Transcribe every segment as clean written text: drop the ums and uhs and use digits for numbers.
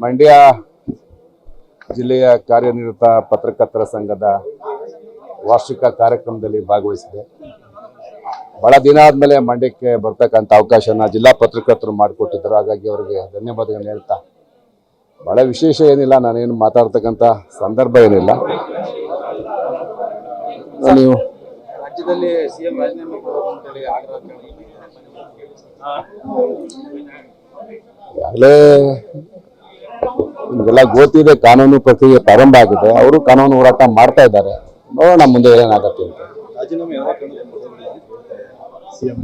ಮಂಡ್ಯ ಜಿಲ್ಲೆಯ ಕಾರ್ಯನಿರತ ಪತ್ರಕರ್ತರ ಸಂಘದ ವಾರ್ಷಿಕ ಕಾರ್ಯಕ್ರಮದಲ್ಲಿ ಭಾಗವಹಿಸಿದೆ. ಬಹಳ ದಿನ ಆದಮೇಲೆ ಮಂಡ್ಯಕ್ಕೆ ಬರ್ತಕ್ಕಂಥ ಅವಕಾಶನ ಜಿಲ್ಲಾ ಪತ್ರಕರ್ತರು ಮಾಡಿಕೊಟ್ಟಿದ್ದರು. ಹಾಗಾಗಿ ಅವರಿಗೆ ಧನ್ಯವಾದಗಳನ್ನು ಹೇಳ್ತಾ, ಬಹಳ ವಿಶೇಷ ಏನಿಲ್ಲ, ನಾನೇನು ಮಾತಾಡ್ತಕ್ಕಂಥ ಸಂದರ್ಭ ಏನಿಲ್ಲ. ನೀವು ರಾಜ್ಯದಲ್ಲಿ ಸಿಎಂ ರಾಜೀನಾಮೆ ಕೊಡಬೇಕಂತೇಳಿ ಆಗ್ರಹ ಈಗಾಗಲೇ ನಿಮಗೆಲ್ಲ ಗೊತ್ತಿದೆ, ಕಾನೂನು ಪ್ರಕ್ರಿಯೆ ಪ್ರಾರಂಭ ಆಗಿದೆ. ಅವರು ಕಾನೂನು ಹೋರಾಟ ಮಾಡ್ತಾ ಇದ್ದಾರೆ. ನೋಡೋಣ ಮುಂದೆ ಏನಾಗತ್ತೆ ಅಂತ. ರಾಜೀನಾಮೆ ಸಿಎಂ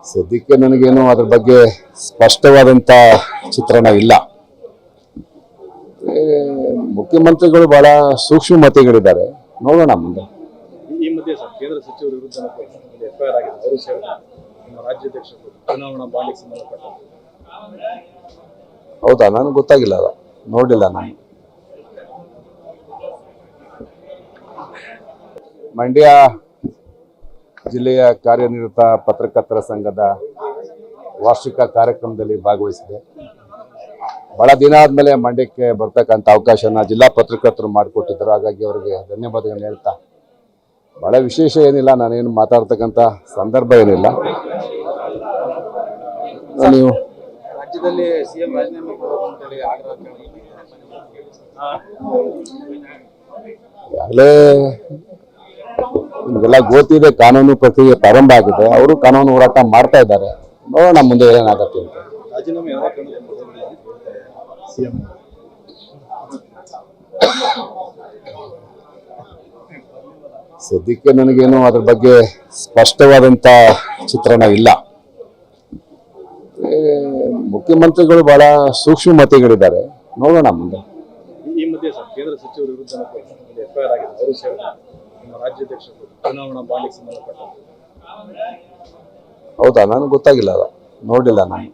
ಸದ್ಯಕ್ಕೆ ನನಗೇನು ಅದ್ರ ಬಗ್ಗೆ ಸ್ಪಷ್ಟವಾದಂತ ಚಿತ್ರಣ ಇಲ್ಲ. ಮುಖ್ಯಮಂತ್ರಿಗಳು ಬಹಳ ಸೂಕ್ಷ್ಮಮತಿಗಳಿದ್ದಾರೆ. ನೋಡೋಣ ಮುಂದೆ. ಈ ಮಧ್ಯೆ ಸರ್ ಕೇಂದ್ರ ಸಚಿವರ ವಿರುದ್ಧ ಎಫ್ಐಆರ್ ಆಗಿದೆ. ಅವರು ಸೇರಿದ ನಮ್ಮ ರಾಜ್ಯಾಧ್ಯಕ್ಷರು ಚುನಾವಣಾ ಬಾಂಡಿಗೆ ಸಂಬಂಧಪಟ್ಟ. ಹೌದಾ? ನನಗೆ ಗೊತ್ತಾಗಿಲ್ಲ, ಅದ ನೋಡಿಲ್ಲ ನಾನು. ಮಂಡ್ಯ ಜಿಲ್ಲೆಯ ಕಾರ್ಯನಿರತ ಪತ್ರಕರ್ತರ ಸಂಘದ ವಾರ್ಷಿಕ ಕಾರ್ಯಕ್ರಮದಲ್ಲಿ ಭಾಗವಹಿಸಿದೆ. ಬಹಳ ದಿನ ಆದಮೇಲೆ ಮಂಡ್ಯಕ್ಕೆ ಬರ್ತಕ್ಕಂಥ ಅವಕಾಶನ ಜಿಲ್ಲಾ ಪತ್ರಕರ್ತರು ಮಾಡಿಕೊಟ್ಟಿದ್ದರು. ಹಾಗಾಗಿ ಅವರಿಗೆ ಧನ್ಯವಾದಗಳನ್ನು ಹೇಳ್ತಾ, ಬಹಳ ವಿಶೇಷ ಏನಿಲ್ಲ, ನಾನೇನು ಮಾತಾಡ್ತಕ್ಕಂಥ ಸಂದರ್ಭ ಏನಿಲ್ಲ. ನೀವು ರಾಜ್ಯದಲ್ಲಿ ಸಿಎಂ ರಾಜೀನಾಮೆ ಕೊಡಬೇಕಂತೇಳಿ ಆಗ್ರಹ ಈಗಾಗಲೇ ನಿಮಗೆಲ್ಲ ಗೊತ್ತಿದೆ, ಕಾನೂನು ಪ್ರಕ್ರಿಯೆ ಪ್ರಾರಂಭ ಆಗಿದೆ. ಅವರು ಕಾನೂನು ಹೋರಾಟ ಮಾಡ್ತಾ ಇದ್ದಾರೆ. ನೋಡೋಣ ಮುಂದೆ ಏನಾಗತ್ತೆ ಅಂತ. ರಾಜೀನಾಮೆ ಸಿಎಂ ಸದ್ಯಕ್ಕೆ ನನಗೇನು ಅದ್ರ ಬಗ್ಗೆ ಸ್ಪಷ್ಟವಾದಂತ ಚಿತ್ರಣ ಇಲ್ಲ. ಮುಖ್ಯಮಂತ್ರಿಗಳು ಬಹಳ ಸೂಕ್ಷ್ಮಮತಿಗಳಿದ್ದಾರೆ. ನೋಡೋಣ ಮುಂದೆ. ಈ ಮಧ್ಯೆ ಸರ್ ಕೇಂದ್ರ ಸಚಿವರ ವಿರುದ್ಧ ಎಫ್ಐಆರ್ ಆಗಿದೆ. ಅವರು ಸೇರಿದ ನಮ್ಮ ರಾಜ್ಯಾಧ್ಯಕ್ಷರು ಚುನಾವಣಾ ಬಾಂಡಿಗೆ ಸಂಬಂಧಪಟ್ಟ. ಹೌದಾ? ನನಗೆ ಗೊತ್ತಾಗಿಲ್ಲ, ಅದ ನೋಡಿಲ್ಲ ನಾನು.